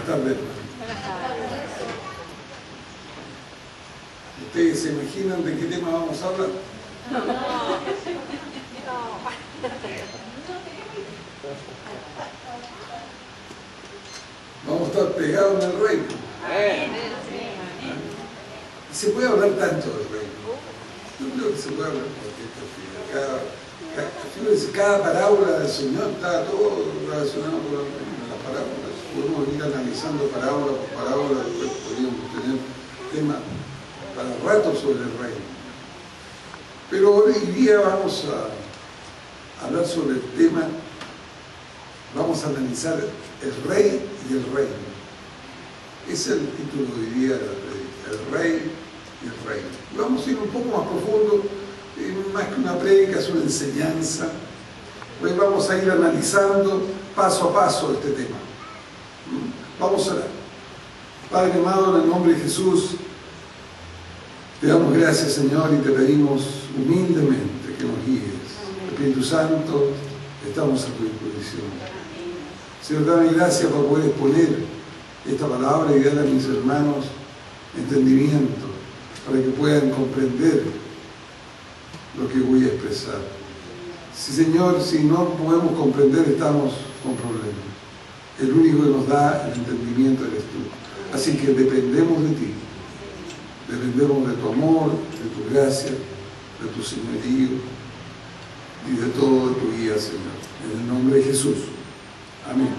Buenas tardes, hermano. ¿Ustedes se imaginan de qué tema vamos a hablar? Vamos a estar pegados en el reino. Y se puede hablar tanto del reino. Yo creo que se puede hablar porque cada parábola del Señor está todo relacionado con el reino. Las parábolas, podemos ir analizando parábola por parábola, después podríamos tener temas para rato sobre el reino. Pero hoy día vamos a hablar sobre el tema, vamos a analizar el rey y el reino. Ese es el título de hoy día de la predica, el rey y el reino. Y vamos a ir un poco más profundo, más que una predica, es una enseñanza. Hoy vamos a ir analizando paso a paso este tema. Vamos a orar. Padre amado, en el nombre de Jesús, te damos gracias, Señor, y te pedimos humildemente que nos guíes. Espíritu Santo, estamos a tu disposición. Señor, dame gracias por poder exponer esta palabra y darle a mis hermanos entendimiento para que puedan comprender lo que voy a expresar. Sí, Señor, si no podemos comprender, estamos con problemas. El único que nos da el entendimiento eres tú. Así que dependemos de ti. Dependemos de tu amor, de tu gracia, de tu señorío y de todo tu guía, Señor. En el nombre de Jesús. Amén.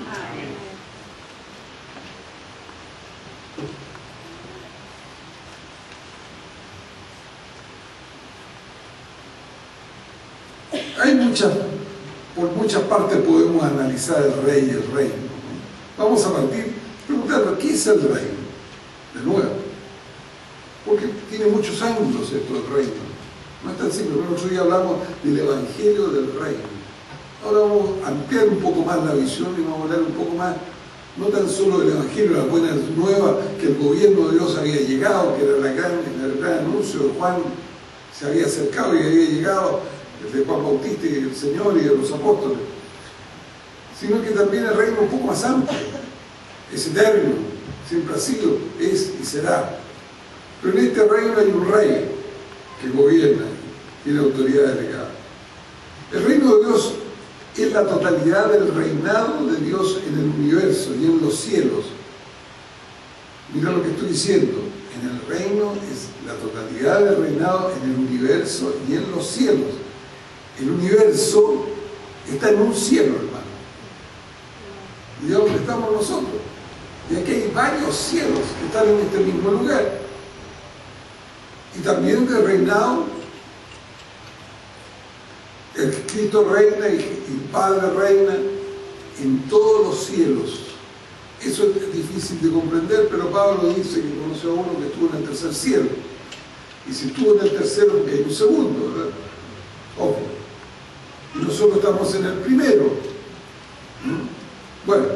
Por muchas partes podemos analizar el rey y el reino. Vamos a partir preguntando, ¿qué es el reino? De nuevo. Porque tiene muchos ángulos esto del reino. No es tan simple. Nosotros hoy hablamos del evangelio del reino. Ahora vamos a ampliar un poco más la visión y vamos a hablar un poco más, no tan solo del evangelio, la buena nueva, que el gobierno de Dios había llegado, que era el gran anuncio de Juan, se había acercado y había llegado, el de Juan Bautista y el Señor y de los apóstoles, sino que también el reino un poco más amplio, es eterno, siempre ha sido, es y será. Pero en este reino hay un rey que gobierna, tiene autoridad delegada. El reino de Dios es la totalidad del reinado de Dios en el universo y en los cielos. Mira lo que estoy diciendo. En el reino es la totalidad del reinado en el universo y en los cielos. El universo está en un cielo, hermano. Y de donde estamos nosotros. Y aquí hay varios cielos que están en este mismo lugar. Y también del reinado, el Cristo reina y el Padre reina en todos los cielos. Eso es difícil de comprender, pero Pablo dice que conoció a uno que estuvo en el tercer cielo. Y si estuvo en el tercero, hay un segundo, ¿verdad? Obvio. Y nosotros estamos en el primero. Bueno,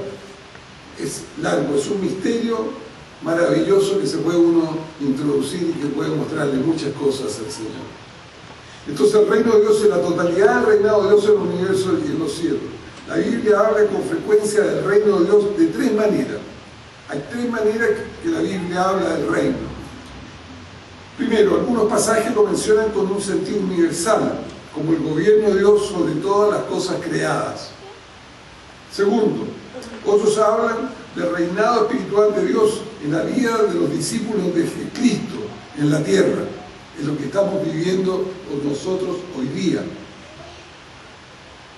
es largo, es un misterio maravilloso que se puede uno introducir y que puede mostrarle muchas cosas al Señor. Entonces el reino de Dios es la totalidad del reinado de Dios en el universo y en los cielos. La Biblia habla con frecuencia del reino de Dios de tres maneras. Hay tres maneras que la Biblia habla del reino. Primero, algunos pasajes lo mencionan con un sentido universal, como el gobierno de Dios sobre todas las cosas creadas. Segundo, otros hablan del reinado espiritual de Dios en la vida de los discípulos de Cristo en la tierra, en lo que estamos viviendo con nosotros hoy día.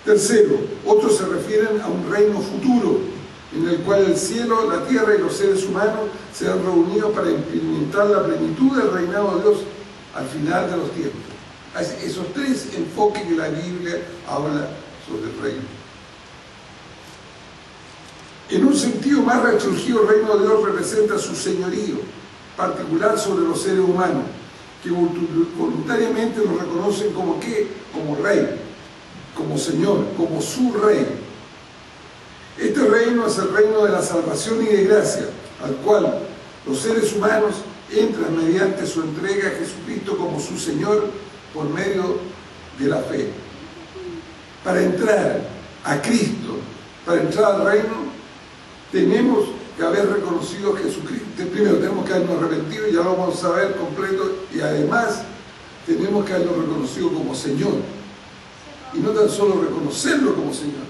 Tercero, otros se refieren a un reino futuro, en el cual el cielo, la tierra y los seres humanos serán reunidos para implementar la plenitud del reinado de Dios al final de los tiempos. Esos tres enfoques que la Biblia habla sobre el reino. En un sentido más restringido, el reino de Dios representa su señorío particular sobre los seres humanos, que voluntariamente lo reconocen como ¿qué? Como rey, como señor, como su rey. Este reino es el reino de la salvación y de gracia, al cual los seres humanos entran mediante su entrega a Jesucristo como su Señor por medio de la fe. Para entrar a Cristo, para entrar al reino, tenemos que haber reconocido a Jesucristo. Primero tenemos que habernos arrepentido, y ya lo vamos a ver completo, y además tenemos que haberlo reconocido como Señor. Y no tan solo reconocerlo como Señor,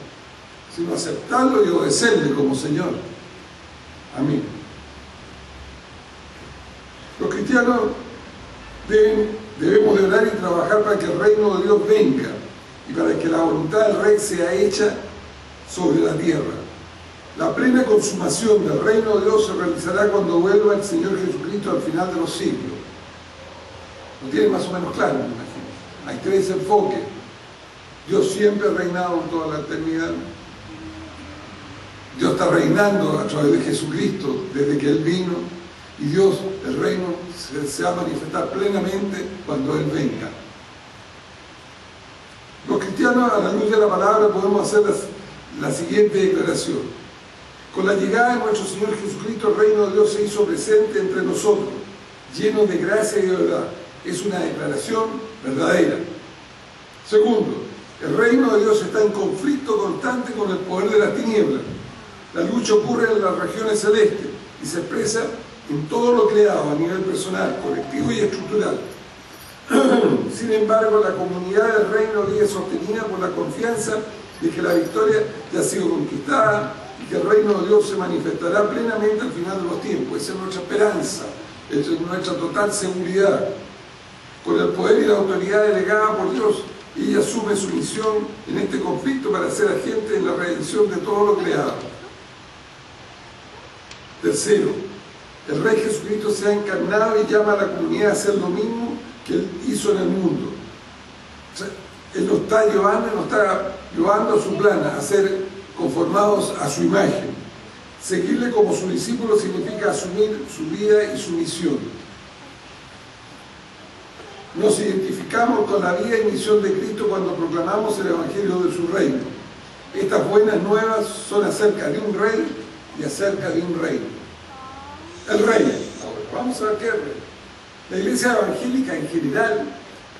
sino aceptarlo y obedecerle como Señor. Amén. Los cristianos debemos de orar y trabajar para que el reino de Dios venga y para que la voluntad del Rey sea hecha sobre la tierra. La plena consumación del reino de Dios se realizará cuando vuelva el Señor Jesucristo al final de los siglos. Lo tiene más o menos claro, me imagino. Hay tres enfoques. Dios siempre ha reinado en toda la eternidad. Dios está reinando a través de Jesucristo desde que Él vino. Y Dios, el reino, se va a manifestar plenamente cuando Él venga. Los cristianos, a la luz de la palabra, podemos hacer la siguiente declaración. Con la llegada de nuestro Señor Jesucristo, el reino de Dios se hizo presente entre nosotros, lleno de gracia y de verdad. Es una declaración verdadera. Segundo, el reino de Dios está en conflicto constante con el poder de las tinieblas. La lucha ocurre en las regiones celestes y se expresa en todo lo creado a nivel personal, colectivo y estructural. Sin embargo, la comunidad del reino vive sostenida por la confianza de que la victoria ya ha sido conquistada y que el reino de Dios se manifestará plenamente al final de los tiempos. Esa es nuestra esperanza, esa es nuestra total seguridad. Con el poder y la autoridad delegada por Dios, ella asume su misión en este conflicto para ser agente en la redención de todo lo creado. Tercero, el Rey Jesucristo se ha encarnado y llama a la comunidad a hacer lo mismo que Él hizo en el mundo. O sea, Él nos está llevando a su plan, a ser conformados a su imagen. Seguirle como su discípulo significa asumir su vida y su misión. Nos identificamos con la vida y misión de Cristo cuando proclamamos el Evangelio de su reino. Estas buenas nuevas son acerca de un rey y acerca de un reino. El rey. Ahora, vamos a ver qué es el rey. La iglesia evangélica en general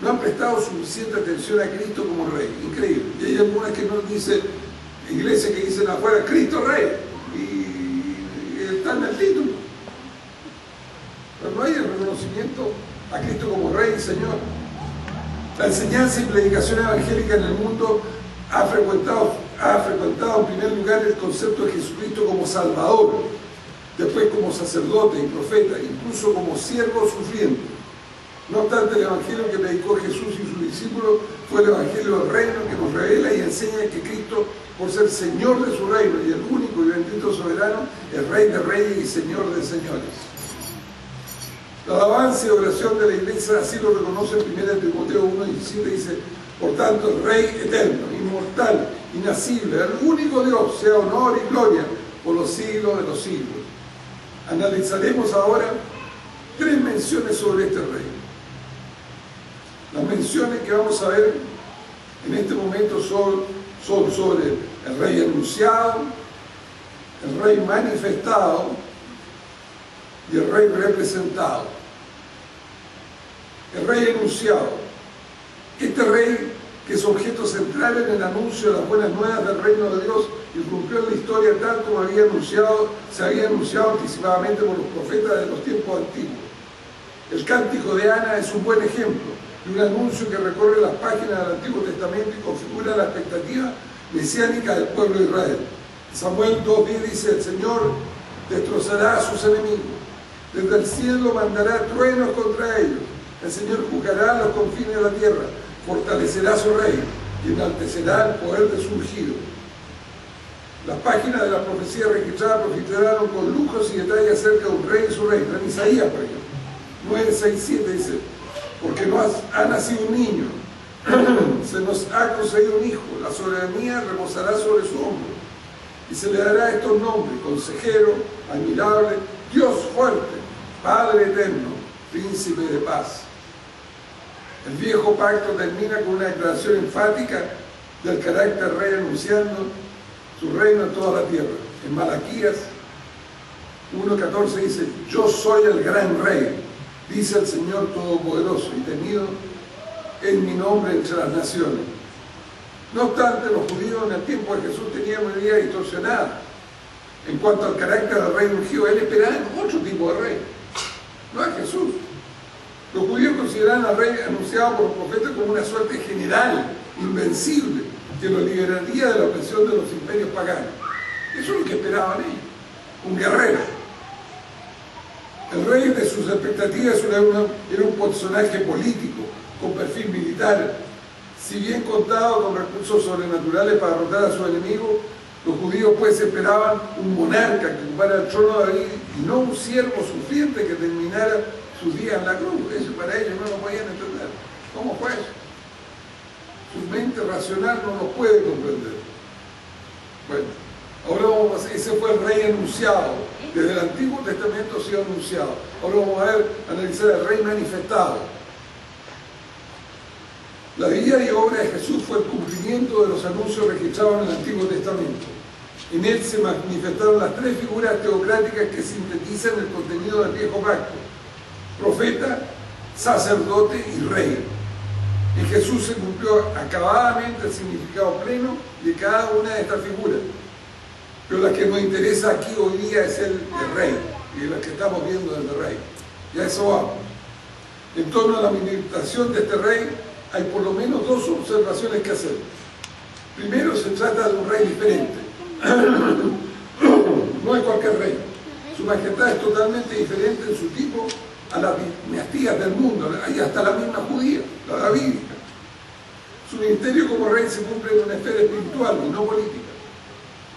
no ha prestado suficiente atención a Cristo como rey. Increíble. Y hay algunas que nos dicen, iglesias que dicen afuera, Cristo rey. Y está en el título. Pero no hay el reconocimiento a Cristo como Rey y Señor. La enseñanza y predicación evangélica en el mundo ha frecuentado en primer lugar el concepto de Jesucristo como Salvador, después como sacerdote y profeta, incluso como siervo sufriente. No obstante, el evangelio que predicó Jesús y sus discípulos fue el evangelio del reino, que nos revela y enseña que Cristo, por ser Señor de su reino y el único y bendito soberano, es Rey de reyes y Señor de señores. La alabanza y oración de la iglesia así lo reconoce en 1 Timoteo 1:17, dice: por tanto, el Rey eterno, inmortal, inacible, el único Dios, sea honor y gloria por los siglos de los siglos. Analizaremos ahora 3 menciones sobre este Rey. Las menciones que vamos a ver en este momento son sobre el Rey anunciado, el Rey manifestado y el Rey representado. El Rey anunciado. Este Rey, que es objeto central en el anuncio de las buenas nuevas del reino de Dios, irrumpió en la historia tal como se había anunciado anticipadamente por los profetas de los tiempos antiguos. El Cántico de Ana es un buen ejemplo de un anuncio que recorre las páginas del Antiguo Testamento y configura la expectativa mesiánica del pueblo de Israel. Samuel 2:10 dice: el Señor destrozará a sus enemigos, desde el cielo mandará truenos contra ellos, el Señor juzgará los confines de la tierra, fortalecerá su rey y enaltecerá el poder de su ungido. Las páginas de la profecía registrada profetizaron con lujos y detalles acerca de un rey y su reino. En Isaías, por ejemplo, 9:6-7 dice: porque nos ha nacido un niño, se nos ha concedido un hijo, la soberanía reposará sobre su hombro, y se le dará estos nombres: Consejero, Admirable, Dios fuerte, Padre eterno, Príncipe de paz. El viejo pacto termina con una declaración enfática del carácter rey, anunciando su reino en toda la tierra. En Malaquías 1:14 dice: yo soy el gran rey, dice el Señor Todopoderoso, y temido es mi nombre entre las naciones. No obstante, los judíos en el tiempo de Jesús tenían una idea distorsionada En cuanto al carácter del rey ungido, él esperaba en otro tipo de rey, no a Jesús. Los judíos consideraban al rey anunciado por los profetas como una suerte general, invencible, que lo liberaría de la opresión de los imperios paganos. Eso es lo que esperaban ellos, un guerrero. El rey de sus expectativas era un personaje político, con perfil militar. Si bien contado con recursos sobrenaturales para derrotar a sus enemigos, los judíos pues esperaban un monarca que ocupara el trono de David y no un siervo sufriente que terminara sus días en la cruz. Eso para ellos no lo podían entender. ¿Cómo fue eso? Su mente racional no lo puede comprender. Bueno, ahora ese fue el rey anunciado. Desde el Antiguo Testamento ha sido anunciado. Ahora vamos a analizar el rey manifestado. La vida y obra de Jesús fue el cumplimiento de los anuncios registrados en el Antiguo Testamento. En él se manifestaron las tres figuras teocráticas que sintetizan el contenido del Viejo Pacto: profeta, sacerdote y rey. En Jesús se cumplió acabadamente el significado pleno de cada una de estas figuras. Pero la que nos interesa aquí hoy día es el de rey, y la que estamos viendo del de rey. Y a eso vamos. En torno a la manifestación de este rey hay por lo menos dos observaciones que hacer. Primero, se trata de un rey diferente. No es cualquier rey. Su majestad es totalmente diferente en su tipo a las dinastías del mundo, y hasta la misma judía, la davídica. Su ministerio como rey se cumple en una esfera espiritual y no política.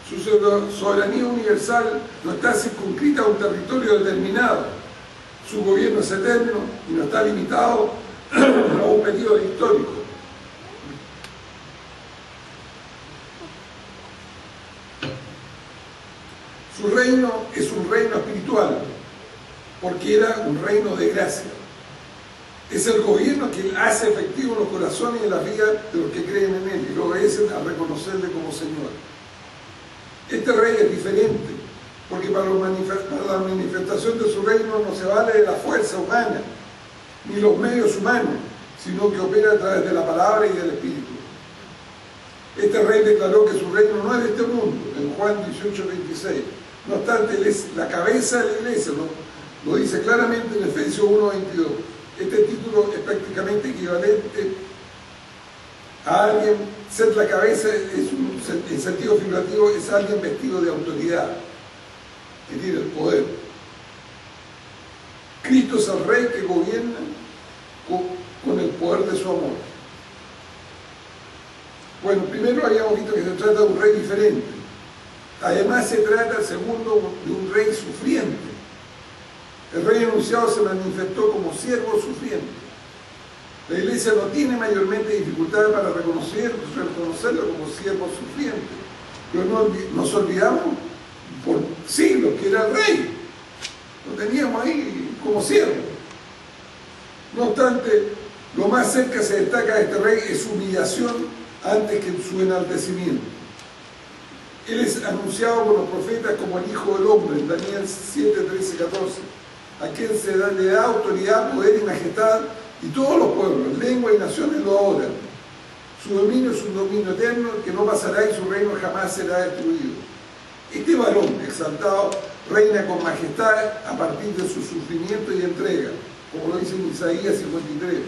Su soberanía universal no está circunscrita a un territorio determinado. Su gobierno es eterno y no está limitado a un periodo histórico. Su reino es un reino espiritual, porque era un reino de gracia. Es el gobierno que hace efectivo los corazones y las vidas de los que creen en él y lo obedecen al reconocerle como Señor. Este rey es diferente, porque para la manifestación de su reino no se vale de la fuerza humana, ni los medios humanos, sino que opera a través de la palabra y del Espíritu. Este rey declaró que su reino no es de este mundo, en Juan 18:26. No obstante, él es la cabeza de la iglesia, lo dice claramente en Efesios 1:22. Este título es prácticamente equivalente a alguien, ser la cabeza en sentido figurativo es alguien vestido de autoridad, que tiene el poder. Cristo es el rey que gobierna con el poder de su amor. Bueno, primero habíamos visto que se trata de un rey diferente. Además se trata, segundo, de un rey sufriente. El rey anunciado se manifestó como siervo sufriente. La iglesia no tiene mayormente dificultades para reconocerlo como siervo sufriente. Pero nos olvidamos por siglos que era el rey. Lo teníamos ahí como siervo. No obstante, lo más cerca se destaca de este rey es su humillación antes que su enaltecimiento. Él es anunciado por los profetas como el Hijo del Hombre, en Daniel 7, 13, 14, a quien le da autoridad, poder y majestad, y todos los pueblos, lenguas y naciones lo adoran. Su dominio es un dominio eterno que no pasará y su reino jamás será destruido. Este varón exaltado reina con majestad a partir de su sufrimiento y entrega, como lo dice en Isaías 53.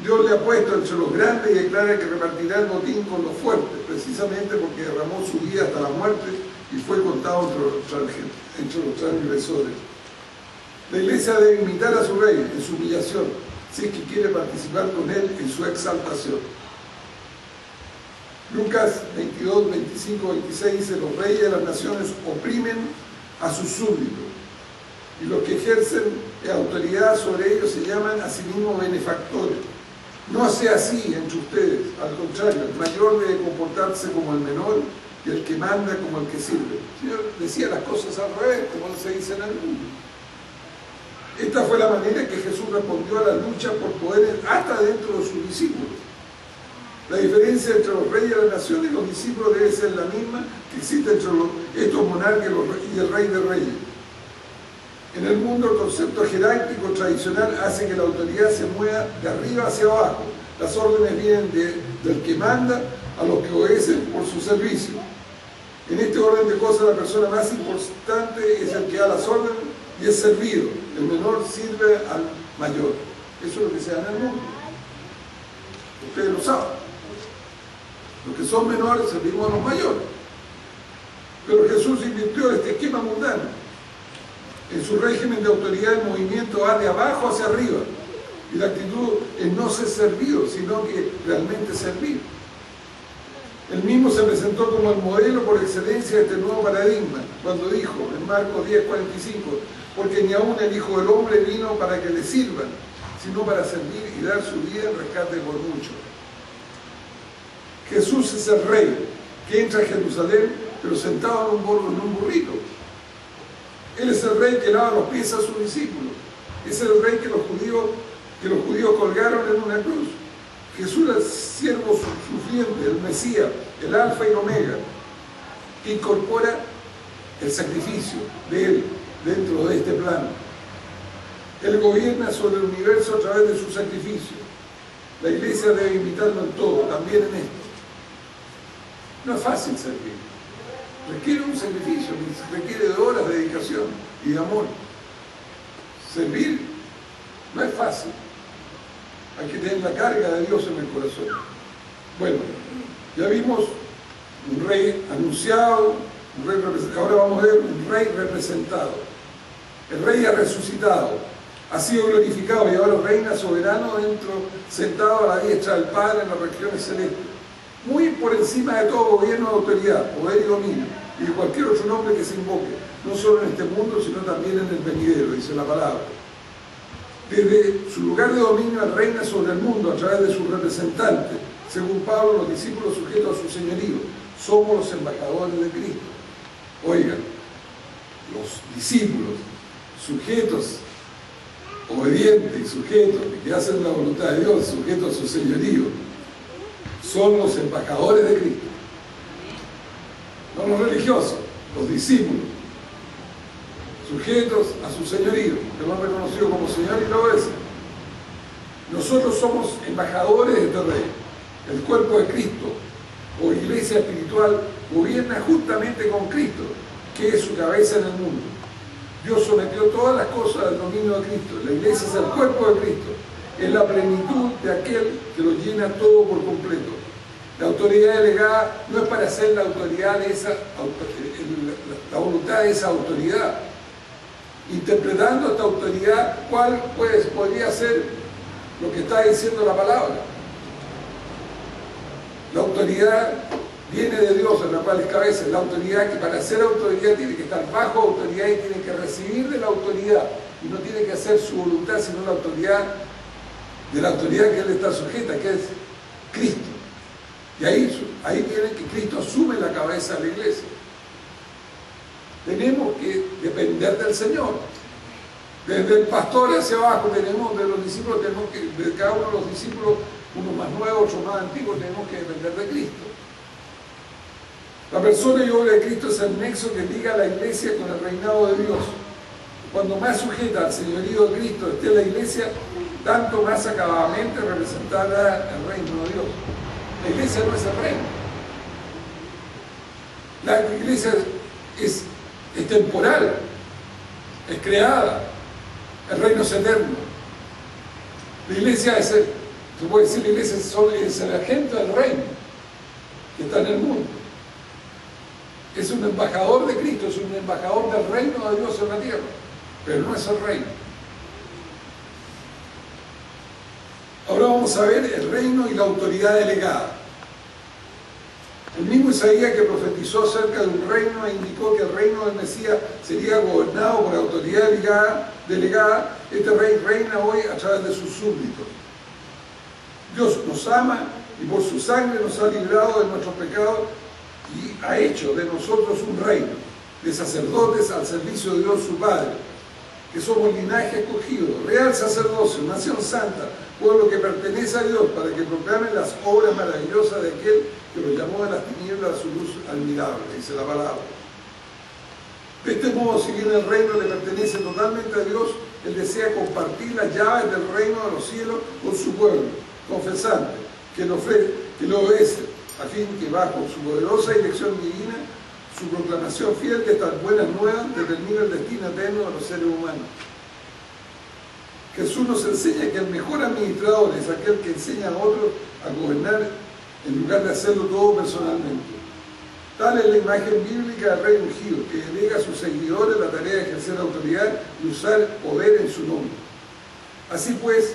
Dios le ha puesto entre los grandes y declara que repartirá el botín con los fuertes, precisamente porque derramó su vida hasta la muerte y fue contado entre los transgresores. La iglesia debe imitar a su rey en su humillación, si es que quiere participar con él en su exaltación. Lucas 22, 25, 26 dice: los reyes de las naciones oprimen a sus súbditos, y los que ejercen autoridad sobre ellos se llaman a sí mismos benefactores. No sea así entre ustedes, al contrario, el mayor debe comportarse como el menor y el que manda como el que sirve. El Señor decía las cosas al revés, como se dice en el mundo. Esta fue la manera que Jesús respondió a la lucha por poder hasta dentro de sus discípulos. La diferencia entre los reyes de las naciones y los discípulos debe ser la misma que existe entre estos monarcas y el rey de reyes. En el mundo el concepto jerárquico tradicional hace que la autoridad se mueva de arriba hacia abajo. Las órdenes vienen del que manda a los que obedecen por su servicio. En este orden de cosas, la persona más importante es el que da las órdenes y es servido. El menor sirve al mayor. Eso es lo que se da en el mundo. Ustedes lo saben. Los que son menores servimos a los mayores. Pero Jesús invirtió este esquema mundano. En su régimen de autoridad, el movimiento va de abajo hacia arriba. Y la actitud es no ser servido, sino que realmente servir. Él mismo se presentó como el modelo por excelencia de este nuevo paradigma, cuando dijo en Marcos 10:45, porque ni aún el Hijo del Hombre vino para que le sirvan, sino para servir y dar su vida en rescate por muchos. Jesús es el rey que entra a Jerusalén, pero sentado en un burrito. Él es el rey que lava los pies a sus discípulos. Es el rey que los judíos colgaron en una cruz. Jesús es el siervo sufriente, el Mesías, el Alfa y el Omega, que incorpora el sacrificio de Él dentro de este plano. Él gobierna sobre el universo a través de su sacrificio. La iglesia debe imitarlo en todo, también en esto. No es fácil servir. Requiere un sacrificio, requiere de horas de dedicación y de amor. Servir no es fácil. Hay que tener la carga de Dios en el corazón. Bueno, ya vimos un rey anunciado, un rey representado. Ahora vamos a ver un rey representado. El rey ha resucitado, ha sido glorificado y ahora reina soberano sentado a la diestra del Padre en las regiones celestes. Muy por encima de todo gobierno de autoridad, poder y dominio, y de cualquier otro nombre que se invoque, no solo en este mundo, sino también en el venidero, dice la palabra. Desde su lugar de dominio, él reina sobre el mundo a través de su representante. Según Pablo, los discípulos sujetos a su señorío, somos los embajadores de Cristo. Oigan, los discípulos sujetos, obedientes y sujetos, que hacen la voluntad de Dios, sujetos a su señorío, son los embajadores de Cristo. No los religiosos, los discípulos, sujetos a su señorío, que lo han reconocido como Señor y lo obedecen. Nosotros somos embajadores de este Rey. El cuerpo de Cristo, o iglesia espiritual, gobierna justamente con Cristo, que es su cabeza en el mundo. Dios sometió todas las cosas al dominio de Cristo. La iglesia es el cuerpo de Cristo. Es la plenitud de aquel que lo llena todo por completo. La autoridad delegada no es para hacer la autoridad de la voluntad de esa autoridad. Interpretando esta autoridad, ¿cuál podría ser lo que está diciendo la palabra? La autoridad viene de Dios, en la cual es cabeza. La autoridad que para ser autoridad tiene que estar bajo autoridad y tiene que recibir de la autoridad. Y no tiene que hacer su voluntad, sino la autoridad de la autoridad que él está sujeta, que es Cristo. Y ahí viene que Cristo asume la cabeza de la iglesia. Tenemos que depender del Señor. Desde el pastor hacia abajo tenemos, de los discípulos, tenemos que, de cada uno de los discípulos, unos más nuevos, otros más antiguos, tenemos que depender de Cristo. La persona y obra de Cristo es el nexo que liga a la iglesia con el reinado de Dios. Cuando más sujeta al señorío de Cristo esté la iglesia, tanto más acabadamente representará el reino de Dios. La iglesia no es el reino. La iglesia es temporal, es creada. El reino es eterno. La iglesia se puede decir, la iglesia es el agente del reino que está en el mundo. Es un embajador de Cristo, es un embajador del reino de Dios en la tierra, pero no es el reino. Ahora vamos a ver el reino y la autoridad delegada. El mismo Isaías, que profetizó acerca de un reino e indicó que el reino del Mesías sería gobernado por autoridad delegada, este rey reina hoy a través de sus súbditos. Dios nos ama y por su sangre nos ha librado de nuestros pecados y ha hecho de nosotros un reino, de sacerdotes al servicio de Dios su Padre, que somos linaje escogido, real sacerdocio, nación santa, pueblo que pertenece a Dios, para que proclamen las obras maravillosas de aquel que lo llamó de las tinieblas a su luz admirable, dice la palabra. De este modo, si bien el reino le pertenece totalmente a Dios, él desea compartir las llaves del reino de los cielos con su pueblo, confesante, que lo obedece, a fin que bajo su poderosa dirección divina, Su proclamación fiel de estas buenas nuevas determina el destino eterno de los seres humanos. Jesús nos enseña que el mejor administrador es aquel que enseña a otros a gobernar en lugar de hacerlo todo personalmente. Tal es la imagen bíblica del rey ungido, que delega a sus seguidores la tarea de ejercer autoridad y usar poder en su nombre. Así pues,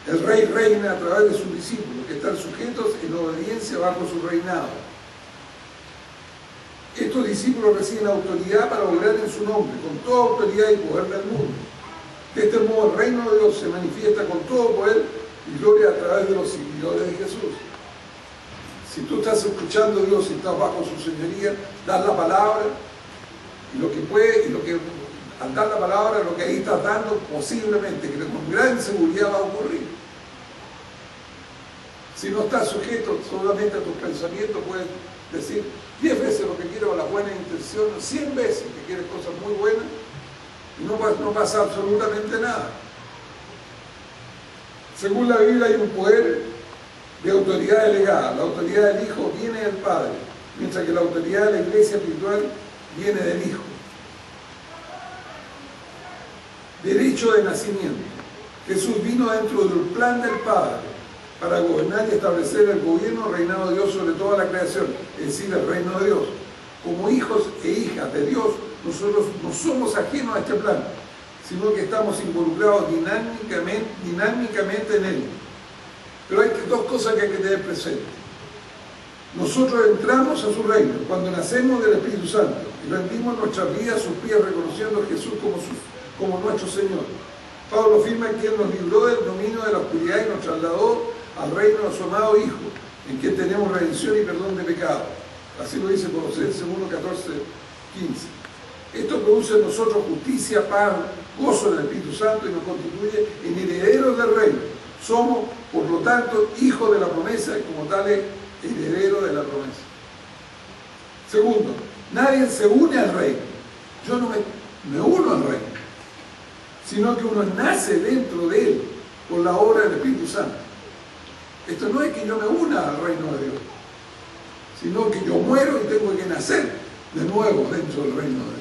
el rey reina a través de sus discípulos, que están sujetos en obediencia bajo su reinado. Estos discípulos reciben autoridad para obrar en su nombre, con toda autoridad y poder del mundo. De este modo, el reino de Dios se manifiesta con todo poder y gloria a través de los seguidores de Jesús. Si tú estás escuchando a Dios y estás bajo su señoría, das la palabra, y lo que puede, y lo que al dar la palabra, lo que ahí estás dando, posiblemente, que con gran seguridad va a ocurrir. Si no estás sujeto solamente a tus pensamientos, puedes decir 10 veces lo que quieres con la buena intención, 100 veces que quieres cosas muy buenas, y no pasa absolutamente nada. Según la Biblia hay un poder de autoridad delegada. La autoridad del Hijo viene del Padre, mientras que la autoridad de la Iglesia espiritual viene del Hijo. Derecho de nacimiento. Jesús vino dentro del plan del Padre para gobernar y establecer el gobierno, reinado de Dios sobre toda la creación, es decir, el reino de Dios. Como hijos e hijas de Dios, nosotros no somos ajenos a este plan, sino que estamos involucrados dinámicamente en él. Pero hay dos cosas que hay que tener presente. Nosotros entramos a su reino cuando nacemos del Espíritu Santo y rendimos nuestras vidas a sus pies reconociendo a Jesús como nuestro Señor. Pablo afirma que Él nos libró del dominio de la oscuridad y nos trasladó al reino de su amado Hijo, en quien tenemos redención y perdón de pecado. Así lo dice Colosenses 1, 14, 15. Esto produce en nosotros justicia, paz, gozo del Espíritu Santo y nos constituye en herederos del reino. Somos, por lo tanto, hijos de la promesa y como tales, herederos de la promesa. Segundo, nadie se une al reino. Yo no me uno al reino, sino que uno nace dentro de él por la obra del Espíritu Santo. Esto no es que yo me una al reino de Dios, sino que yo muero y tengo que nacer de nuevo dentro del reino de Dios.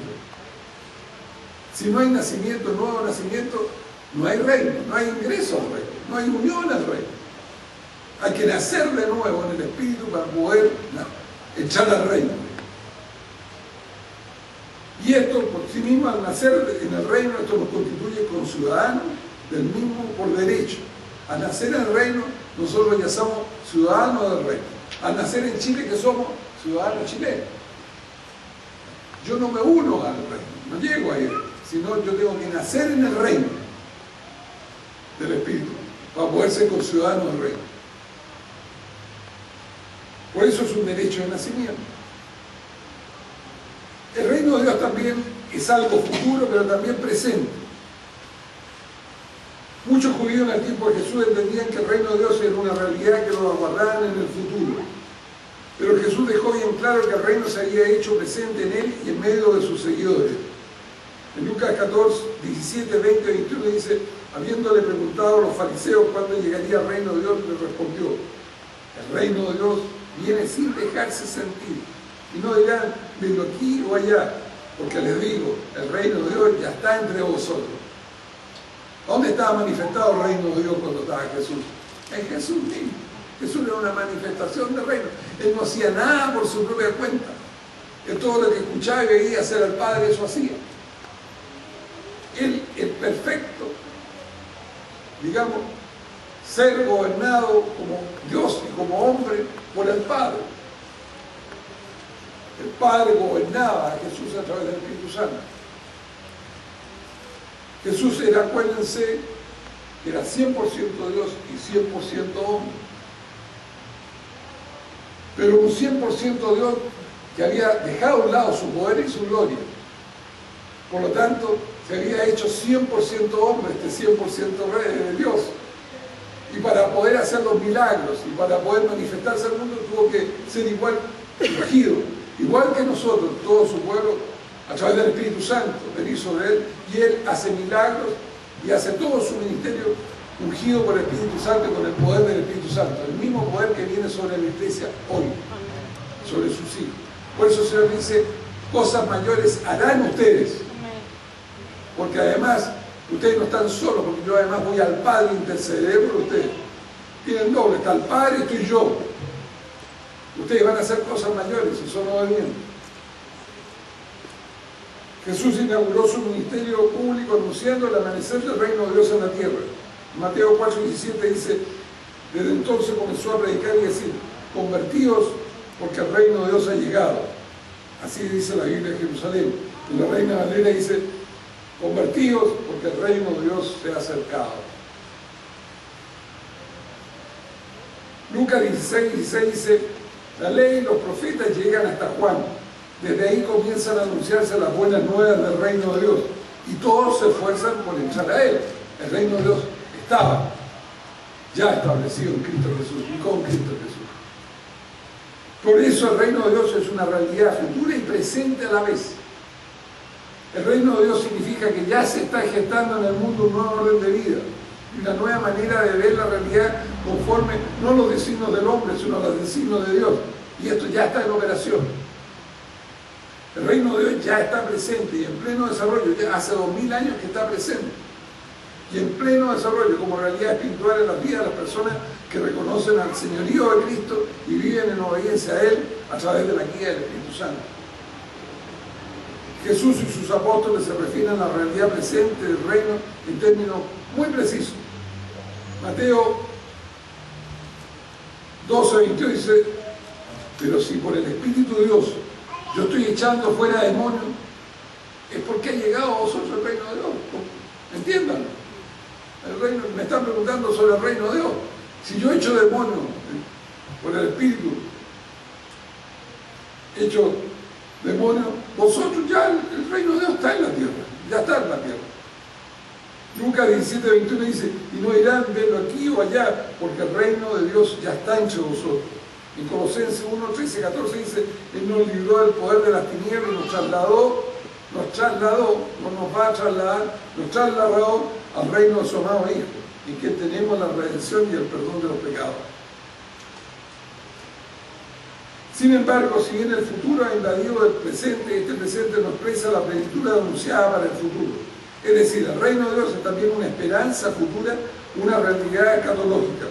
Si no hay nacimiento, nuevo nacimiento, no hay reino, no hay ingreso al reino, no hay unión al reino. Hay que nacer de nuevo en el Espíritu para poder echar al reino. Y esto por sí mismo, al nacer en el reino, esto nos constituye como ciudadanos del mismo por derecho. Al nacer en el reino, nosotros ya somos ciudadanos del reino. Al nacer en Chile, que somos ciudadanos chilenos. Yo no me uno al reino, no llego a él, sino yo tengo que nacer en el reino del Espíritu para poder ser conciudadano del reino. Por eso es un derecho de nacimiento. El reino de Dios también es algo futuro, pero también presente. Muchos judíos en el tiempo de Jesús entendían que el reino de Dios era una realidad que lo aguardaban en el futuro. Pero Jesús dejó bien claro que el reino se había hecho presente en él y en medio de sus seguidores. En Lucas 14, 17, 20, 21 dice: habiéndole preguntado a los fariseos cuándo llegaría el reino de Dios, le respondió: el reino de Dios viene sin dejarse sentir. Y no dirán, vengo aquí o allá, porque les digo, el reino de Dios ya está entre vosotros. ¿Dónde estaba manifestado el reino de Dios cuando estaba Jesús? En Jesús mismo. Jesús era una manifestación del reino. Él no hacía nada por su propia cuenta. Él todo lo que escuchaba y veía hacer al Padre, eso hacía. Él, el perfecto, digamos, ser gobernado como Dios y como hombre por el Padre. El Padre gobernaba a Jesús a través del Espíritu Santo. Jesús era, acuérdense, era 100% Dios y 100% hombre. Pero un 100% Dios que había dejado a un lado su poder y su gloria. Por lo tanto, se había hecho 100% hombre, este 100% rey de Dios. Y para poder hacer los milagros y para poder manifestarse al mundo tuvo que ser igual ungido. Igual que nosotros, todo su pueblo, a través del Espíritu Santo, venir sobre él, y él hace milagros y hace todo su ministerio ungido por el Espíritu Santo y con el poder del Espíritu Santo, el mismo poder que viene sobre la iglesia hoy, sobre sus hijos. Por eso el Señor dice, cosas mayores harán ustedes. Porque además, ustedes no están solos, porque yo además voy al Padre a interceder por ustedes. Tienen doble, está el Padre y estoy yo. Ustedes van a hacer cosas mayores y son obedientes. Jesús inauguró su ministerio público anunciando el amanecer del reino de Dios en la tierra. Mateo 4:17 dice, desde entonces comenzó a predicar y decir, convertíos porque el reino de Dios ha llegado. Así dice la Biblia de Jerusalén. En la Reina Valera dice, convertíos porque el reino de Dios se ha acercado. Lucas 16:16 dice, la ley y los profetas llegan hasta Juan. Desde ahí comienzan a anunciarse las buenas nuevas del reino de Dios. Y todos se esfuerzan por entrar a él. El reino de Dios estaba ya establecido en Cristo Jesús y con Cristo Jesús. Por eso el reino de Dios es una realidad futura y presente a la vez. El reino de Dios significa que ya se está gestando en el mundo un nuevo orden de vida y una nueva manera de ver la realidad conforme no a los designios del hombre, sino a los designios de Dios. Y esto ya está en operación. El reino de Dios ya está presente y en pleno desarrollo, ya hace 2000 años que está presente. Y en pleno desarrollo como realidad espiritual en las vidas de las personas que reconocen al señorío de Cristo y viven en obediencia a Él a través de la guía del Espíritu Santo. Jesús y sus apóstoles se refieren a la realidad presente del reino en términos muy precisos. Mateo 12:22 dice, pero si por el Espíritu de Dios yo estoy echando fuera demonios, es porque ha llegado a vosotros el reino de Dios. Entiéndanlo. El reino, me están preguntando sobre el reino de Dios. Si yo echo demonios por el Espíritu, echo demonios, vosotros ya el reino de Dios está en la tierra, ya está en la tierra. Lucas 17:21 dice, y no irán verlo aquí o allá, porque el reino de Dios ya está entre vosotros. En Colosenses 1:13-14 dice, Él nos libró del poder de las tinieblas y nos trasladó, no nos va a trasladar, nos trasladó al reino de su amado Hijo, en que tenemos la redención y el perdón de los pecados. Sin embargo, si bien el futuro ha invadido el presente, este presente nos expresa la plenitud anunciada para el futuro. Es decir, el reino de Dios es también una esperanza futura, una realidad escatológica.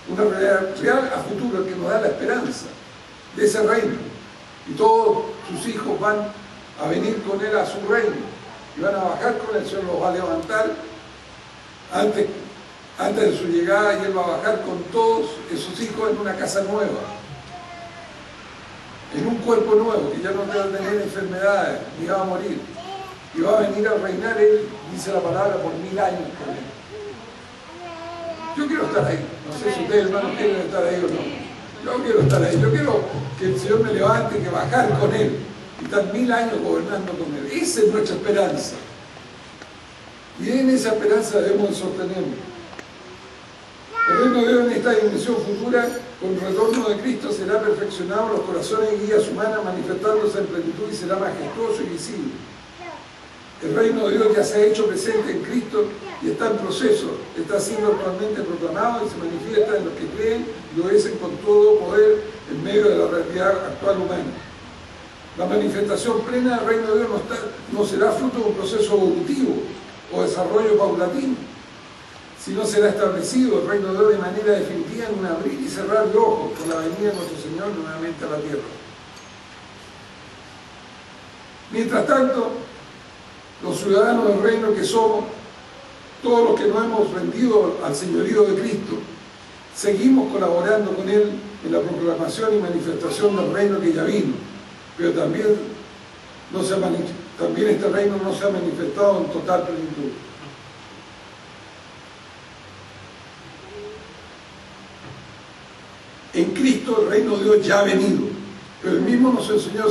Una realidad real a futuro que nos da la esperanza de ese reino. Y todos sus hijos van a venir con Él a su reino. Y van a bajar con Él, el Señor los va a levantar antes de su llegada y Él va a bajar con todos esos hijos en una casa nueva. En un cuerpo nuevo, que ya no va a tener enfermedades, ni va a morir. Y va a venir a reinar Él, dice la palabra, por 1000 años con Él. Yo quiero estar ahí. No sé si ustedes, hermanos, quieren estar ahí o no. Yo quiero estar ahí. Yo quiero que el Señor me levante, que bajar con Él. Y estar 1000 años gobernando con Él. Esa es nuestra esperanza. Y en esa esperanza debemos sostenernos. El reino de Dios en esta dimensión futura, con el retorno de Cristo, será perfeccionado en los corazones y guías humanas, manifestándose en plenitud y será majestuoso y visible. El reino de Dios ya se ha hecho presente en Cristo y está en proceso, está siendo actualmente proclamado y se manifiesta en los que creen y obedecen con todo poder en medio de la realidad actual humana. La manifestación plena del reino de Dios no será fruto de un proceso evolutivo o desarrollo paulatino, sino será establecido el reino de Dios de manera definitiva en un abrir y cerrar de ojos por la venida de nuestro Señor nuevamente a la tierra. Mientras tanto, los ciudadanos del reino que somos, todos los que nos hemos rendido al señorío de Cristo, seguimos colaborando con Él en la proclamación y manifestación del reino que ya vino, pero también este reino no se ha manifestado en total plenitud. En Cristo el reino de Dios ya ha venido, pero Él mismo nos enseñó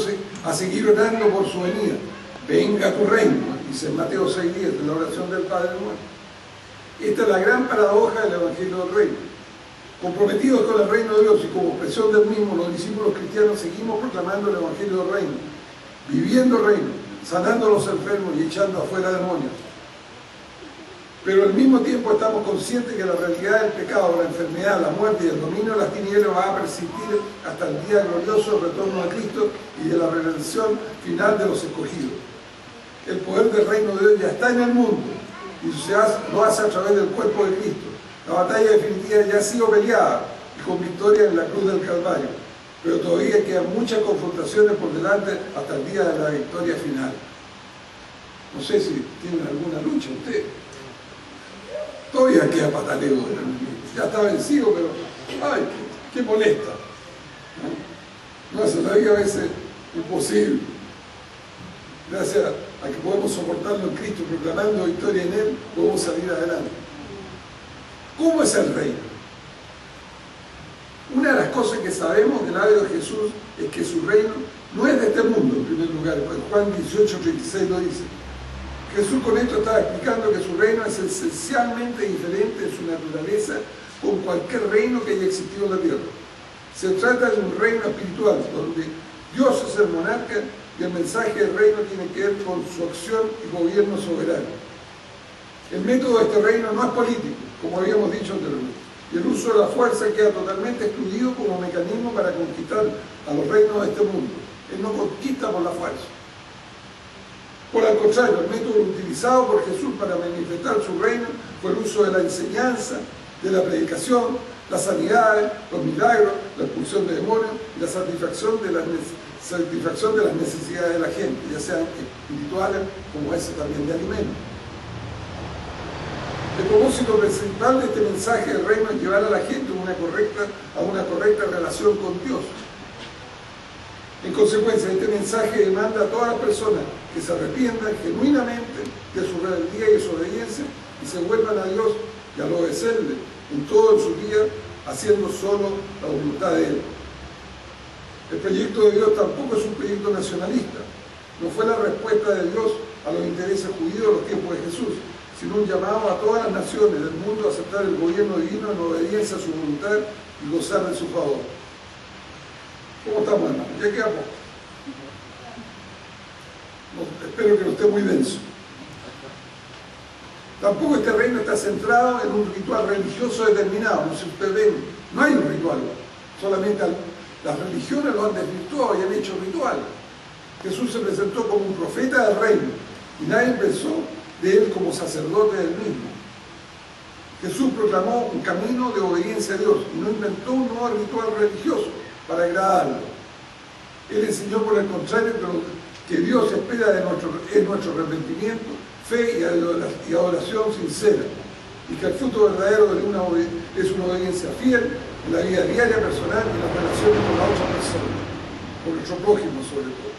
a seguir orando por su venida. Venga tu reino, dice en Mateo 6:10, en la oración del Padre Nuestro. Esta es la gran paradoja del Evangelio del Reino. Comprometidos con el reino de Dios y como expresión del mismo, los discípulos cristianos seguimos proclamando el Evangelio del Reino, viviendo el reino, sanando a los enfermos y echando afuera demonios. Pero al mismo tiempo estamos conscientes que la realidad del pecado, la enfermedad, la muerte y el dominio de las tinieblas va a persistir hasta el día glorioso del retorno de Cristo y de la redención final de los escogidos. El poder del reino de Dios ya está en el mundo y lo hace a través del cuerpo de Cristo. La batalla definitiva ya ha sido peleada y con victoria en la cruz del Calvario, pero todavía quedan muchas confrontaciones por delante hasta el día de la victoria final. No sé si tienen alguna lucha ustedes. Todavía queda pataleo, ya está vencido, pero ¡ay, qué molesta! No, se la vida a veces imposible. Gracias a que podemos soportarlo en Cristo, proclamando victoria en Él, podemos salir adelante. ¿Cómo es el reino? Una de las cosas que sabemos del labio de Jesús es que su reino no es de este mundo, en primer lugar. Juan 18:36 lo dice. Jesús con esto estaba explicando que su reino es esencialmente diferente en su naturaleza con cualquier reino que haya existido en la tierra. Se trata de un reino espiritual, donde Dios es el monarca y el mensaje del reino tiene que ver con su acción y gobierno soberano. El método de este reino no es político, como habíamos dicho anteriormente, y el uso de la fuerza queda totalmente excluido como mecanismo para conquistar a los reinos de este mundo. Él no conquista por la fuerza. Por el contrario, el método utilizado por Jesús para manifestar su reino fue el uso de la enseñanza, de la predicación, las sanidades, los milagros, la expulsión de demonios y la satisfacción de las necesidades de la gente, ya sean espirituales como ese también de alimentos. El propósito principal de este mensaje del reino es llevar a la gente a una correcta relación con Dios. En consecuencia, este mensaje demanda a todas las personas que se arrepientan genuinamente de su rebeldía y desobediencia y se vuelvan a Dios y al obedecerle en todo en su vida, haciendo solo la voluntad de Él. El proyecto de Dios tampoco es un proyecto nacionalista. No fue la respuesta de Dios a los intereses judíos de los tiempos de Jesús, sino un llamado a todas las naciones del mundo a aceptar el gobierno divino en obediencia a su voluntad y gozar de su favor. ¿Cómo estamos, hermano? Ya queda poco. Espero que no esté muy denso. Tampoco este reino está centrado en un ritual religioso determinado. No sé si ustedes ven, no hay un ritual. Solamente las religiones lo han desvirtuado y han hecho ritual. Jesús se presentó como un profeta del reino y nadie pensó de él como sacerdote del mismo. Jesús proclamó un camino de obediencia a Dios y no inventó un nuevo ritual religioso para agradarlo. Él enseñó por el contrario que Dios espera de nuestro arrepentimiento, fe y adoración sincera, y que el fruto verdadero es una obediencia fiel en la vida diaria, personal y en las relaciones con la otra persona, con nuestro prójimo sobre todo.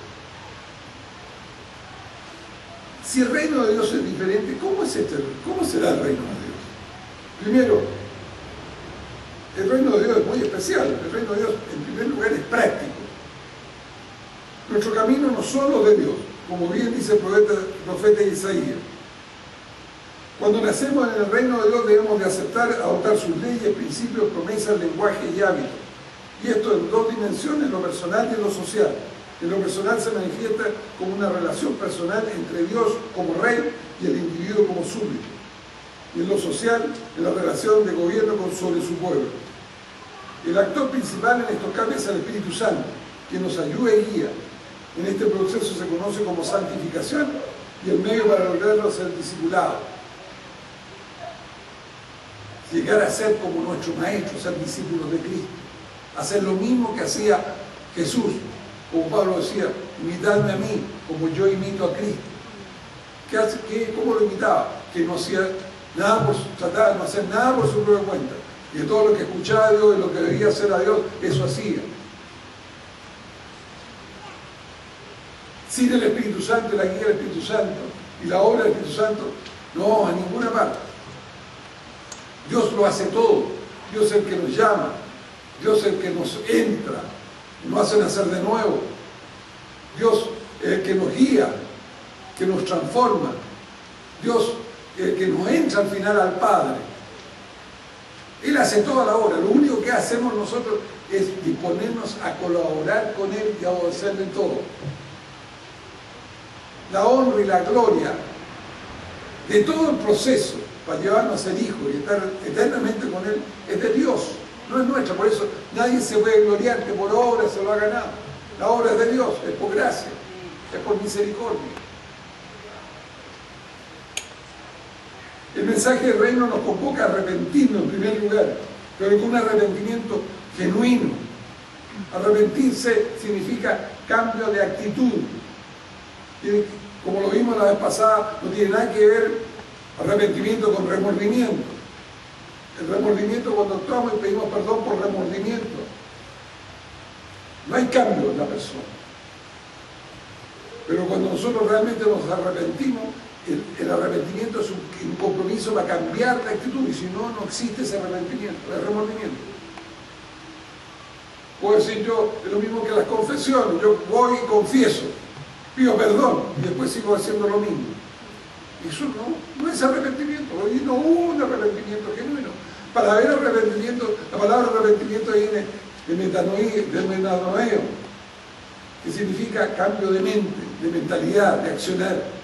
Si el reino de Dios es diferente, ¿cómo será el reino de Dios? Primero, el reino de Dios es muy especial. El reino de Dios, en primer lugar, es práctico. Nuestro camino no son los de Dios, como bien dice el profeta Isaías. Cuando nacemos en el reino de Dios debemos de adoptar sus leyes, principios, promesas, lenguaje y hábitos. Y esto en dos dimensiones, en lo personal y en lo social. En lo personal se manifiesta como una relación personal entre Dios como rey y el individuo como súbdito. Y en lo social, en la relación de gobierno sobre su pueblo. El actor principal en estos cambios es el Espíritu Santo, quien nos ayuda y guía. En este proceso se conoce como santificación y el medio para lograrlo es el discipulado. Llegar a ser como nuestro maestro, ser discípulos de Cristo. Hacer lo mismo que hacía Jesús. Como Pablo decía, imitadme a mí, como yo imito a Cristo. ¿Cómo lo imitaba? Que no hacía nada trataba de no hacer nada por su propia cuenta. Y de todo lo que escuchaba a Dios y lo que debía hacer a Dios, eso hacía. Sin el Espíritu Santo y la guía del Espíritu Santo y la obra del Espíritu Santo, no, a ninguna parte. Dios lo hace todo. Dios es el que nos llama. Dios es el que nos entra, nos hace nacer de nuevo. Dios es el que nos guía, que nos transforma. Dios es el que nos entra al final al Padre. Él hace toda la obra. Lo único que hacemos nosotros es disponernos a colaborar con Él y a obedecerle en todo. La honra y la gloria de todo el proceso para llevarnos a ser hijos y estar eternamente con Él, es de Dios, no es nuestra. Por eso nadie se puede gloriar que por obra se lo ha ganado. La obra es de Dios, es por gracia, es por misericordia. El mensaje del reino nos convoca a arrepentirnos en primer lugar, pero con un arrepentimiento genuino. Arrepentirse significa cambio de actitud. Y como lo vimos la vez pasada, no tiene nada que ver arrepentimiento con remordimiento. El remordimiento, cuando actuamos y pedimos perdón por remordimiento, no hay cambio en la persona. Pero cuando nosotros realmente nos arrepentimos, el arrepentimiento es un compromiso para cambiar de actitud, y si no, no existe ese arrepentimiento, el remordimiento. Puedo decir yo, es lo mismo que las confesiones, yo voy y confieso, pido perdón y después sigo haciendo lo mismo. Eso no es arrepentimiento, hoy no hubo un arrepentimiento genuino. Para haber arrepentimiento, la palabra arrepentimiento viene de metanoeo, que significa cambio de mente, de mentalidad, de accionar.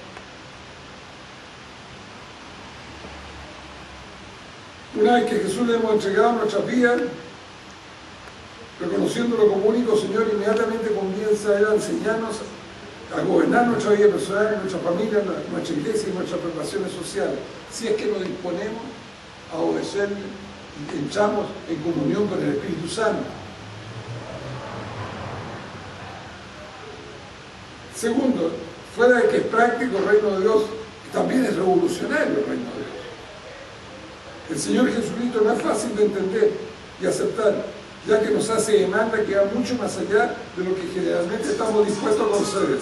Una vez que Jesús le hemos entregado nuestras vidas, reconociéndolo como único Señor, inmediatamente comienza Él a enseñarnos a gobernar nuestra vida personal, nuestra familia, nuestra iglesia y nuestras relaciones sociales, si es que nos disponemos a obedecerle y entramos en comunión con el Espíritu Santo. Segundo, fuera de que es práctico el reino de Dios, también es revolucionario el reino de Dios. El Señor Jesucristo no es fácil de entender y aceptar, ya que nos hace demanda que va mucho más allá de lo que generalmente estamos dispuestos a conceder.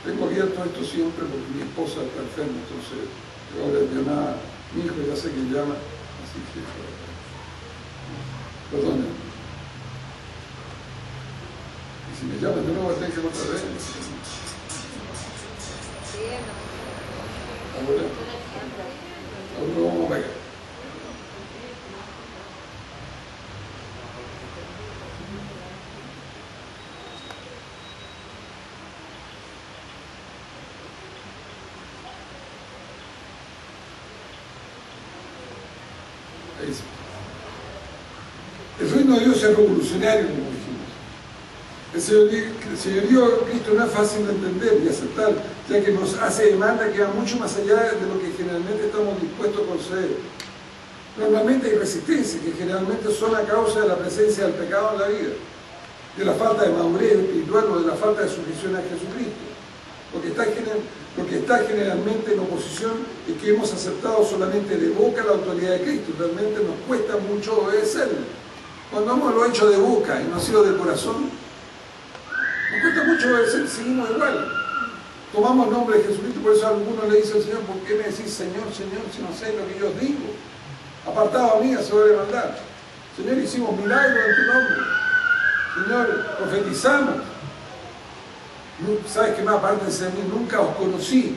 Tengo abierto esto siempre porque mi esposa está enferma, entonces ahora llamaba a mi hijo, ya sé que llama, así que perdón. Y si me llaman de nuevo, voy a tener que otra vez. Ahora vamos a pegar. El reino de Dios es revolucionario, como dijimos. El señorío de Cristo no es fácil de entender y aceptar, ya que nos hace demanda que va mucho más allá de lo que generalmente estamos dispuestos a conceder. Normalmente hay resistencias que generalmente son a causa de la presencia del pecado en la vida, de la falta de madurez espiritual o de la falta de sujeción a Jesucristo. Lo que está generalmente en oposición es que hemos aceptado solamente de boca la autoridad de Cristo. Realmente nos cuesta mucho obedecerle. Cuando hemos lo hecho de boca y no ha sido de corazón, nos cuesta mucho obedecer, seguimos igual. Tomamos el nombre de Jesucristo, por eso a algunos le dice al Señor: ¿por qué me decís Señor, Señor, si no sé lo que yo os digo? Apartado a mí, a sobre maldad. Señor, hicimos milagros en tu nombre. Señor, profetizamos. ¿Sabes qué más? Apártense de mí, nunca os conocí.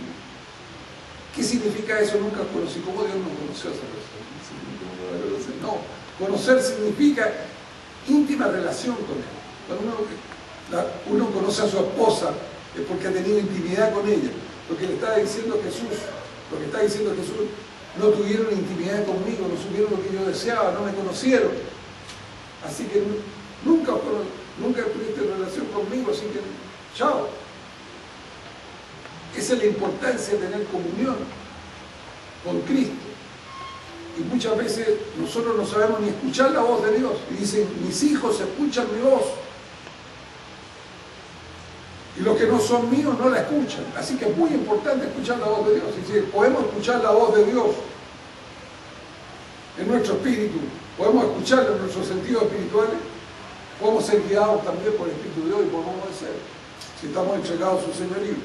¿Qué significa eso? Nunca os conocí. ¿Cómo Dios nos conoció a esa persona? No, conocer significa íntima relación con Él. Cuando uno conoce a su esposa es porque ha tenido intimidad con ella. Lo que le está diciendo Jesús, no tuvieron intimidad conmigo, no supieron lo que yo deseaba, no me conocieron. Así que nunca tuviste relación conmigo, así que chao. Esa es la importancia de tener comunión con Cristo. Y muchas veces nosotros no sabemos ni escuchar la voz de Dios. Y dicen: mis hijos escuchan mi voz. Y los que no son míos no la escuchan. Así que es muy importante escuchar la voz de Dios. Y si podemos escuchar la voz de Dios en nuestro espíritu, podemos escucharla en nuestros sentidos espirituales, podemos ser guiados también por el Espíritu de Dios y podemos obedecer, si estamos entregados a su señorío.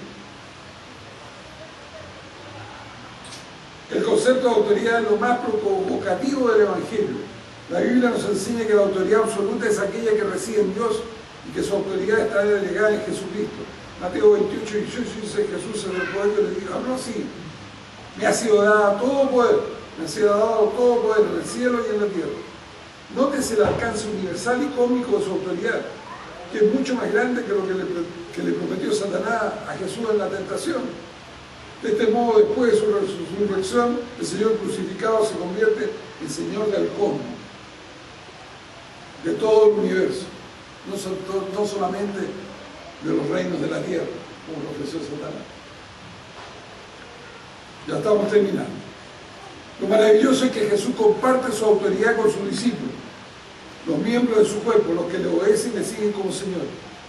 El concepto de autoridad es lo más provocativo del Evangelio. La Biblia nos enseña que la autoridad absoluta es aquella que reside en Dios y que su autoridad está delegada en Jesucristo. Mateo 28, 18 dice: Jesús se acercó a ellos y le dijo: habló así: me ha sido dado todo poder, me ha sido dado todo poder en el cielo y en la tierra. Nótese el alcance universal y cósmico de su autoridad, que es mucho más grande que lo que le prometió Satanás a Jesús en la tentación. De este modo, después de su resurrección, el Señor crucificado se convierte en Señor del cosmos, de todo el universo, no solamente de los reinos de la tierra, como lo ofreció Satanás. Ya estamos terminando. Lo maravilloso es que Jesús comparte su autoridad con sus discípulos, los miembros de su cuerpo, los que le obedecen y le siguen como Señor.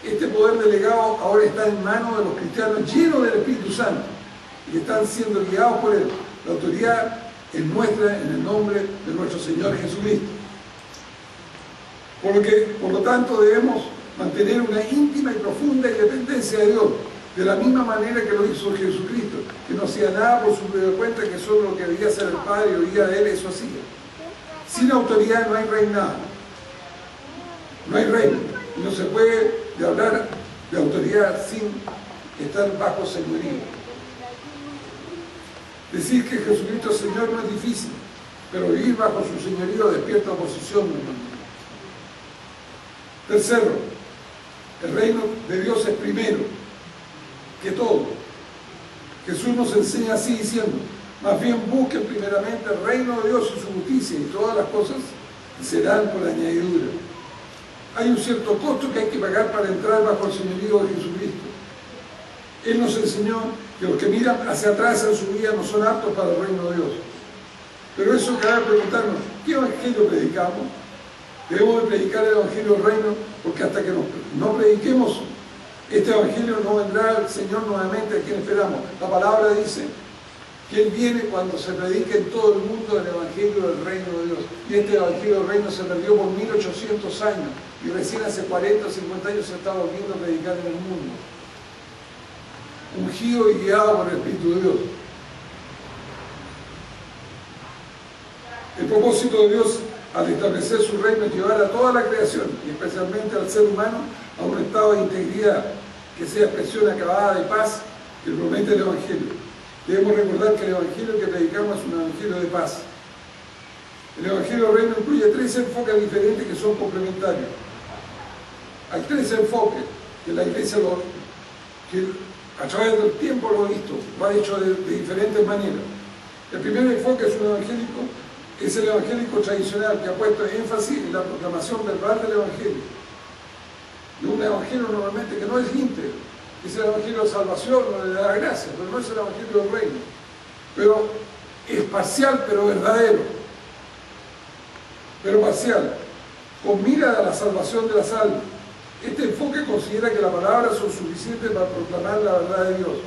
Este poder delegado ahora está en manos de los cristianos llenos del Espíritu Santo y que están siendo guiados por Él. La autoridad es nuestra en el nombre de nuestro Señor Jesucristo. Por lo tanto, debemos mantener una íntima y profunda dependencia de Dios, de la misma manera que lo hizo Jesucristo, que no hacía nada por su propia cuenta, que solo lo que debía hacer el Padre y oía de Él, eso hacía. Sin autoridad no hay reinado, no hay reino, y no se puede hablar de autoridad sin estar bajo señorío. Decir que Jesucristo es Señor no es difícil, pero vivir bajo su señorío despierta oposición, hermano. Tercero, el reino de Dios es primero que todo. Jesús nos enseña así diciendo: más bien busquen primeramente el reino de Dios y su justicia, y todas las cosas serán por añadidura. Hay un cierto costo que hay que pagar para entrar bajo el señorío de Jesucristo. Él nos enseñó que los que miran hacia atrás en su vida no son aptos para el reino de Dios. Pero eso cabe preguntarnos: ¿qué evangelio predicamos? Debemos de predicar el evangelio del reino, porque hasta que no prediquemos este evangelio no vendrá el Señor nuevamente a quien esperamos. La palabra dice que Él viene cuando se predique en todo el mundo el evangelio del reino de Dios. Y este evangelio del reino se perdió por 1800 años y recién hace 40 o 50 años se está volviendo a predicar en el mundo, ungido y guiado por el Espíritu de Dios. El propósito de Dios al establecer su reino es llevar a toda la creación, y especialmente al ser humano, a un estado de integridad, que sea expresión acabada de paz que promete el Evangelio. Debemos recordar que el Evangelio que predicamos es un Evangelio de paz. El Evangelio del Reino incluye 3 enfoques diferentes que son complementarios. Hay 3 enfoques que la Iglesia que a través del tiempo lo ha visto, lo ha hecho de diferentes maneras. El primer enfoque es el evangélico tradicional, que ha puesto énfasis en la proclamación verbal del Evangelio. De un Evangelio normalmente que no es íntegro, es el Evangelio de salvación o de la gracia, pero no es el Evangelio del reino. Pero es parcial, pero verdadero. Pero parcial, con mira a la salvación de las almas. Este enfoque considera que las palabras son suficientes para proclamar la verdad de Dios.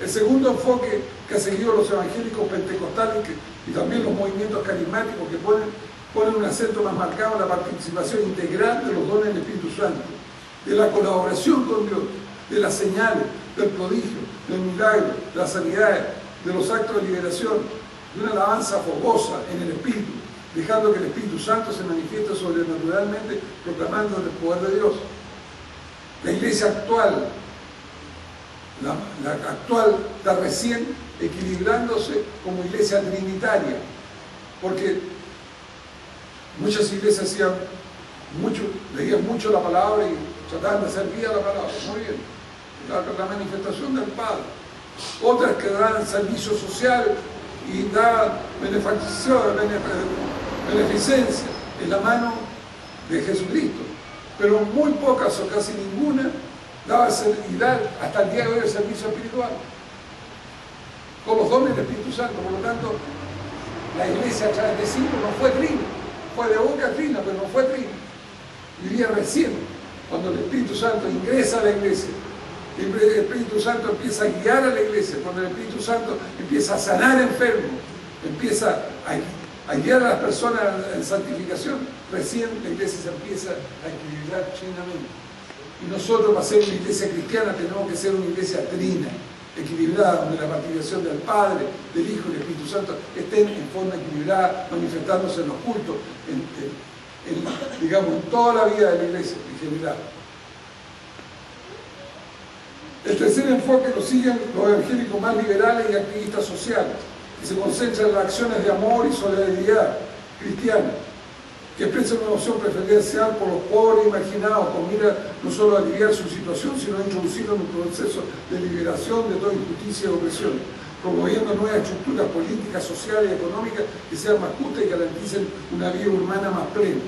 El segundo enfoque que ha seguido los evangélicos pentecostales y también los movimientos carismáticos, que ponen un acento más marcado en la participación integral de los dones del Espíritu Santo, de la colaboración con Dios, de las señales, del prodigio, del milagro, de las sanidades, de los actos de liberación, de una alabanza fogosa en el Espíritu, dejando que el Espíritu Santo se manifieste sobrenaturalmente, proclamando el poder de Dios. La iglesia actual, la actual está recién equilibrándose como iglesia trinitaria, porque muchas iglesias leían mucho la palabra y trataban de hacer vida a la palabra, muy bien, la manifestación del Padre. Otras que daban servicio social y daban beneficencia en la mano de Jesucristo, pero muy pocas o casi ninguna daba y da hasta el día de hoy el servicio espiritual con los dones del Espíritu Santo. Por lo tanto, la iglesia a través de siglos no fue trina, fue de boca trina, pero no fue trina. Vivía recién cuando el Espíritu Santo ingresa a la iglesia. El Espíritu Santo empieza a guiar a la iglesia, cuando el Espíritu Santo empieza a sanar enfermos, empieza a guiar a las personas en santificación, recién la iglesia se empieza a equilibrar plenamente. Y nosotros, para ser una iglesia cristiana, tenemos que ser una iglesia trina, equilibrada, donde la participación del Padre, del Hijo y del Espíritu Santo estén en forma equilibrada, manifestándose en los cultos, digamos, en toda la vida de la iglesia en general. El tercer enfoque lo siguen los evangélicos más liberales y activistas sociales, que se concentran en las acciones de amor y solidaridad cristiana. que expresen una opción preferencial por los pobres y marginados, con mira no solo a aliviar su situación, sino a introducirlo en un proceso de liberación de toda injusticia y opresión, promoviendo nuevas estructuras políticas, sociales y económicas que sean más justas y garanticen una vida humana más plena.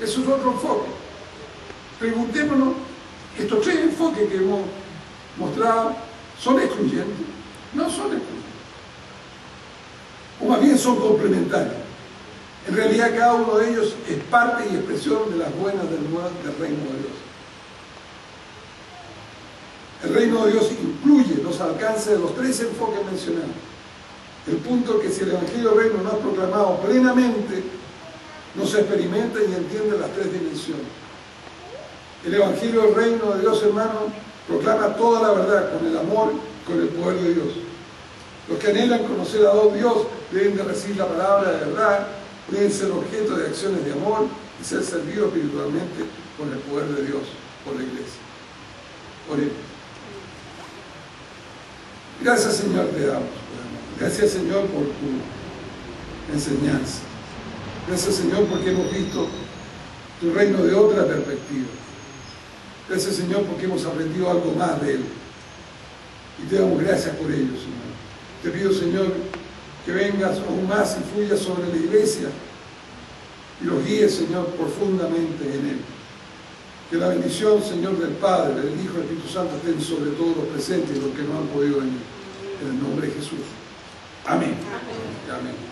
Eso es otro enfoque. Preguntémonos, estos tres enfoques que hemos mostrado, ¿son excluyentes? No son excluyentes. O más bien son complementarios. En realidad cada uno de ellos es parte y expresión de las buenas del reino de Dios. El reino de Dios incluye los alcances de los tres enfoques mencionados. El punto es que si el Evangelio del Reino no es proclamado plenamente, no se experimenta y entiende las tres dimensiones. El Evangelio del Reino de Dios, hermano, proclama toda la verdad con el amor, con el poder de Dios. Los que anhelan conocer a Dios deben de recibir la palabra de verdad, deben ser objeto de acciones de amor y ser servidos espiritualmente con el poder de Dios, por la iglesia. Oremos. Gracias, Señor, te damos. Gracias, Señor, por tu enseñanza. Gracias, Señor, porque hemos visto tu reino de otra perspectiva. Gracias, Señor, porque hemos aprendido algo más de Él. Y te damos gracias por ello, Señor. Te pido, Señor, que vengas aún más y fluyas sobre la iglesia y los guíes, Señor, profundamente en Él. Que la bendición, Señor, del Padre, del Hijo y del Espíritu Santo estén sobre todos los presentes y los que no han podido venir. En el nombre de Jesús. Amén. Amén. Amén.